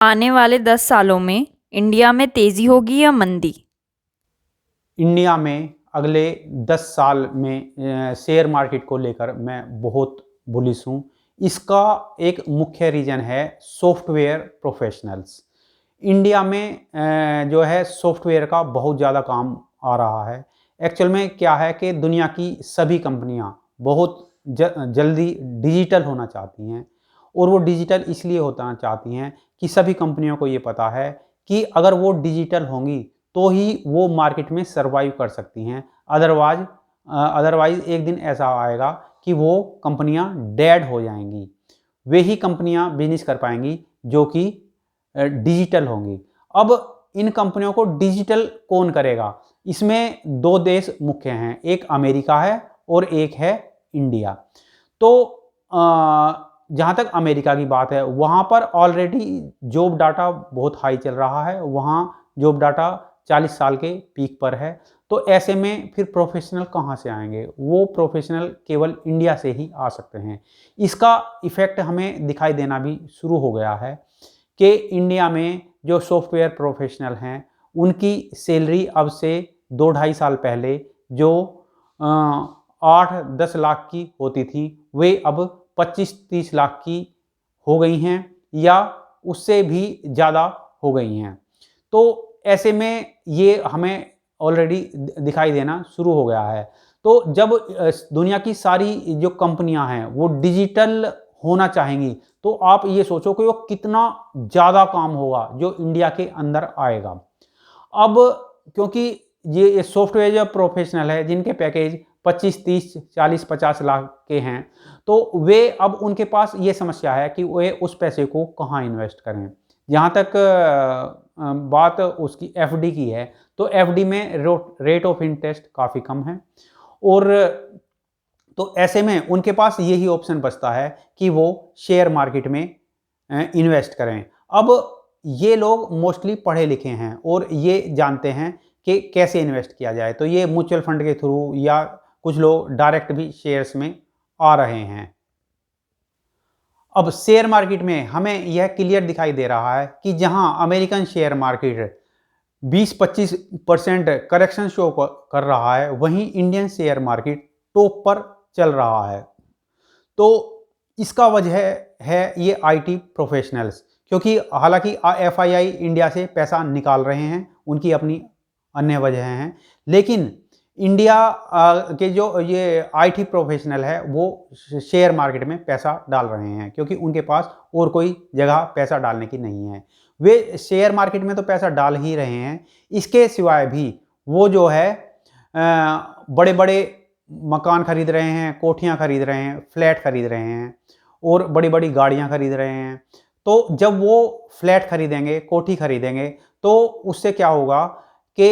आने वाले 10 सालों में इंडिया में तेजी होगी या मंदी? इंडिया में अगले 10 साल में शेयर मार्केट को लेकर मैं बहुत बुलिश हूँ। इसका एक मुख्य रीज़न है सॉफ्टवेयर प्रोफेशनल्स। इंडिया में जो है सॉफ्टवेयर का बहुत ज़्यादा काम आ रहा है। एक्चुअल में क्या है कि दुनिया की सभी कंपनियाँ बहुत जल्दी डिजिटल होना चाहती हैं, और वो डिजिटल इसलिए होना चाहती हैं कि सभी कंपनियों को ये पता है कि अगर वो डिजिटल होंगी तो ही वो मार्केट में सर्वाइव कर सकती हैं। अदरवाइज एक दिन ऐसा आएगा कि वो कंपनियां डेड हो जाएंगी। वे ही कंपनियां बिजनेस कर पाएंगी जो कि डिजिटल होंगी। अब इन कंपनियों को डिजिटल कौन करेगा? इसमें दो देश मुख्य हैं, एक अमेरिका है और एक है इंडिया। तो जहाँ तक अमेरिका की बात है, वहाँ पर ऑलरेडी जॉब डाटा बहुत हाई चल रहा है। वहाँ जॉब डाटा 40 साल के पीक पर है। तो ऐसे में फिर प्रोफेशनल कहाँ से आएंगे? वो प्रोफेशनल केवल इंडिया से ही आ सकते हैं। इसका इफ़ेक्ट हमें दिखाई देना भी शुरू हो गया है कि इंडिया में जो सॉफ्टवेयर प्रोफेशनल हैं, उनकी सैलरी अब से 2-2.5 साल पहले जो 8-10 लाख की होती थी, वे अब 25-30 लाख की हो गई हैं या उससे भी ज़्यादा हो गई हैं। तो ऐसे में ये हमें ऑलरेडी दिखाई देना शुरू हो गया है। तो जब दुनिया की सारी जो कंपनियां हैं वो डिजिटल होना चाहेंगी, तो आप ये सोचो कि वो कितना ज़्यादा काम होगा जो इंडिया के अंदर आएगा। अब क्योंकि ये सॉफ्टवेयर जो प्रोफेशनल है जिनके पैकेज 25-30-40-50 लाख के हैं, तो वे अब उनके पास ये समस्या है कि वे उस पैसे को कहाँ इन्वेस्ट करें। जहाँ तक बात उसकी एफडी की है, तो एफडी में रेट ऑफ इंटरेस्ट काफ़ी कम है, और तो ऐसे में उनके पास यही ऑप्शन बचता है कि वो शेयर मार्केट में इन्वेस्ट करें। अब ये लोग मोस्टली पढ़े लिखे हैं और ये जानते हैं कि कैसे इन्वेस्ट किया जाए, तो ये म्यूचुअल फंड के थ्रू या कुछ लोग डायरेक्ट भी शेयर्स में आ रहे हैं। अब शेयर मार्केट में हमें यह क्लियर दिखाई दे रहा है कि जहां American share market 20-25% correction show कर रहा है, वहीं इंडियन शेयर मार्केट टॉप पर चल रहा है। तो इसका वजह है ये आईटी प्रोफेशनल्स, क्योंकि हालांकि एफआईआई इंडिया से पैसा निकाल रहे हैं, उनकी अपनी अन्य वजह हैं, लेकिन इंडिया के जो ये आईटी प्रोफेशनल है वो शेयर मार्केट में पैसा डाल रहे हैं, क्योंकि उनके पास और कोई जगह पैसा डालने की नहीं है। वे शेयर मार्केट में तो पैसा डाल ही रहे हैं, इसके सिवाय भी वो जो है बड़े बड़े मकान खरीद रहे हैं, कोठियाँ खरीद रहे हैं, फ्लैट खरीद रहे हैं और बड़ी बड़ी गाड़ियाँ खरीद रहे हैं। तो जब वो फ्लैट खरीदेंगे, कोठी खरीदेंगे, तो उससे क्या होगा कि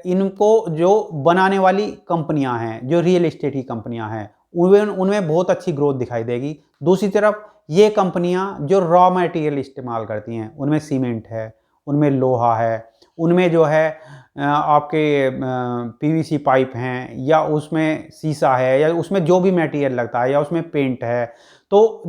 इनको जो बनाने वाली कंपनियां हैं, जो रियल एस्टेट की कंपनियां हैं, उनमें बहुत अच्छी ग्रोथ दिखाई देगी। दूसरी तरफ ये कंपनियां जो रॉ मटेरियल इस्तेमाल करती हैं, उनमें सीमेंट है, उनमें लोहा है, उनमें जो है आपके पीवीसी पाइप हैं, या उसमें शीशा है, या उसमें जो भी मटेरियल लगता है, या उसमें पेंट है, तो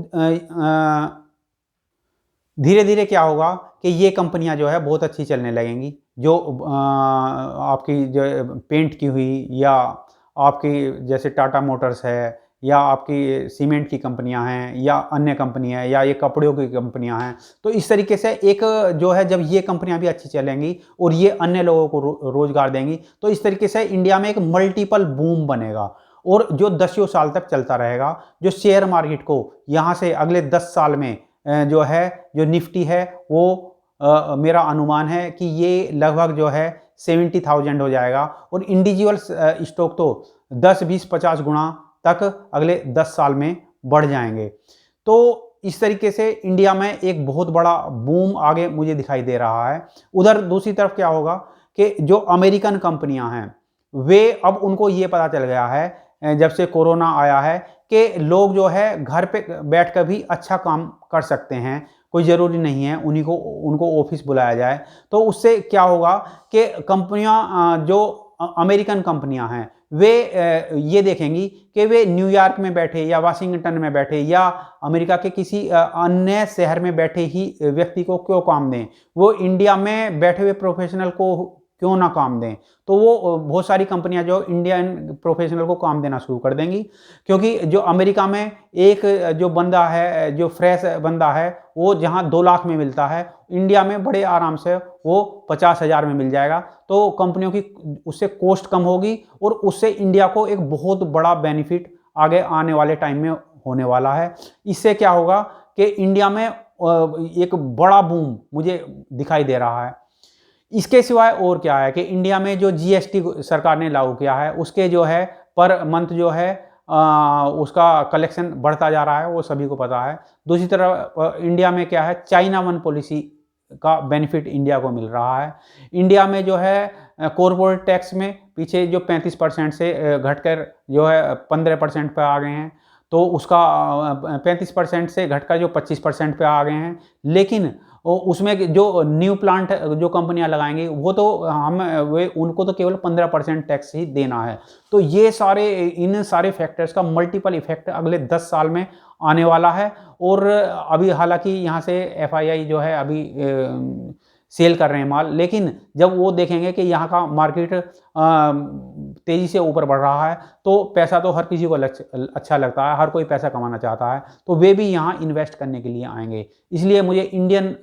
धीरे धीरे क्या होगा कि ये कंपनियां जो है बहुत अच्छी चलने लगेंगी। जो आपकी जो पेंट की हुई, या आपकी जैसे टाटा मोटर्स है, या आपकी सीमेंट की कंपनियां हैं, या अन्य कंपनी है, या ये कपड़ों की कंपनियां हैं, तो इस तरीके से एक जो है जब ये कंपनियां भी अच्छी चलेंगी और ये अन्य लोगों को रोजगार देंगी, तो इस तरीके से इंडिया में एक मल्टीपल बूम बनेगा, और जो 10 साल तक चलता रहेगा। जो शेयर मार्केट को यहाँ से अगले 10 साल में जो है, जो निफ्टी है, वो मेरा अनुमान है कि ये लगभग जो है 70,000 हो जाएगा, और इंडिविजुअल स्टॉक तो 10-20-50 गुना तक अगले 10 साल में बढ़ जाएंगे। तो इस तरीके से इंडिया में एक बहुत बड़ा बूम आगे मुझे दिखाई दे रहा है। उधर दूसरी तरफ क्या होगा कि जो अमेरिकन कंपनियां हैं, वे अब उनको ये पता चल गया है जब से कोरोना आया है कि लोग जो है घर पे बैठकर भी अच्छा काम कर सकते हैं, कोई ज़रूरी नहीं है उनको ऑफिस बुलाया जाए। तो उससे क्या होगा कि कंपनियां जो अमेरिकन कंपनियां हैं, वे ये देखेंगी कि वे न्यूयॉर्क में बैठे या वाशिंगटन में बैठे या अमेरिका के किसी अन्य शहर में बैठे ही व्यक्ति को क्यों काम दें, वो इंडिया में बैठे हुए प्रोफेशनल को क्यों ना काम दें। तो वो बहुत सारी कंपनियां जो इंडियन प्रोफेशनल को काम देना शुरू कर देंगी, क्योंकि जो अमेरिका में एक जो बंदा है, जो फ्रेश बंदा है, वो जहां 2 लाख में मिलता है, इंडिया में बड़े आराम से वो 50,000 में मिल जाएगा। तो कंपनियों की उससे कॉस्ट कम होगी और उससे इंडिया को एक बहुत बड़ा बेनिफिट आगे आने वाले टाइम में होने वाला है। इससे क्या होगा कि इंडिया में एक बड़ा बूम मुझे दिखाई दे रहा है। इसके सिवाय और क्या है कि इंडिया में जो जीएसटी सरकार ने लागू किया है, उसके जो है पर मंथ जो है उसका कलेक्शन बढ़ता जा रहा है, वो सभी को पता है। दूसरी तरफ इंडिया में क्या है, चाइना वन पॉलिसी का बेनिफिट इंडिया को मिल रहा है। इंडिया में जो है कॉर्पोरेट टैक्स में पीछे जो 35% से घटकर जो है 15% पे आ गए हैं, तो उसका 35% से घटकर जो 25% पे आ गए हैं। लेकिन उसमें जो न्यू प्लांट जो कंपनियां लगाएंगी वो तो वे उनको तो केवल 15% टैक्स ही देना है। तो ये इन सारे फैक्टर्स का मल्टीपल इफेक्ट अगले 10 साल में आने वाला है। और अभी हालांकि यहाँ से एफआईआई जो है अभी सेल कर रहे हैं माल, लेकिन जब वो देखेंगे कि यहाँ का मार्केट तेज़ी से ऊपर बढ़ रहा है, तो पैसा तो हर किसी को अच्छा लगता है, हर कोई पैसा कमाना चाहता है, तो वे भी यहाँ इन्वेस्ट करने के लिए आएंगे। इसलिए मुझे इंडियन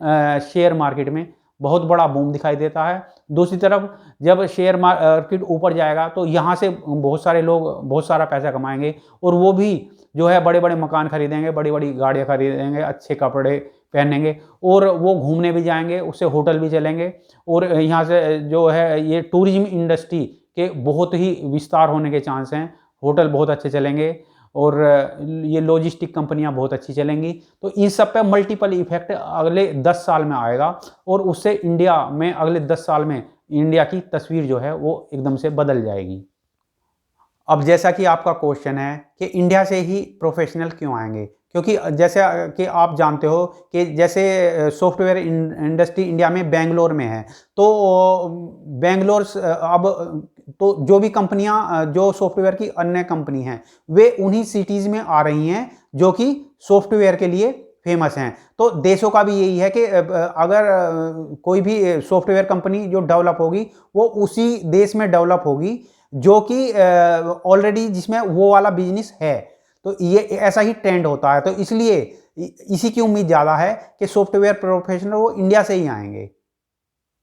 शेयर मार्केट में बहुत बड़ा बूम दिखाई देता है। दूसरी तरफ जब शेयर मार्केट ऊपर जाएगा तो यहाँ से बहुत सारे लोग बहुत सारा पैसा कमाएंगे और वो भी जो है बड़े बड़े मकान खरीदेंगे, बड़ी बड़ी गाड़ियाँ खरीदेंगे, अच्छे कपड़े पहनेंगे और वो घूमने भी जाएंगे, उससे होटल भी चलेंगे। और यहाँ से जो है ये टूरिज्म इंडस्ट्री के बहुत ही विस्तार होने के चांस हैं, होटल बहुत अच्छे चलेंगे और ये लॉजिस्टिक कंपनियां बहुत अच्छी चलेंगी। तो इन सब पे मल्टीपल इफेक्ट अगले 10 साल में आएगा और उससे इंडिया में अगले 10 साल में इंडिया की तस्वीर जो है वो एकदम से बदल जाएगी। अब जैसा कि आपका क्वेश्चन है कि इंडिया से ही प्रोफेशनल क्यों आएंगे, क्योंकि जैसे कि आप जानते हो कि जैसे सॉफ्टवेयर इंडस्ट्री इंडिया में बेंगलोर में है, तो बेंगलोर अब तो जो भी कंपनियां जो सॉफ्टवेयर की अन्य कंपनी हैं वे उन्हीं सिटीज़ में आ रही हैं जो कि सॉफ्टवेयर के लिए फेमस हैं। तो देशों का भी यही है कि अगर कोई भी सॉफ्टवेयर कंपनी जो डेवलप होगी वो उसी देश में डेवलप होगी जो कि ऑलरेडी जिसमें वो वाला बिजनेस है। तो ये ऐसा ही ट्रेंड होता है। तो इसलिए इसी की उम्मीद ज़्यादा है कि सॉफ्टवेयर प्रोफेशनल वो इंडिया से ही आएंगे।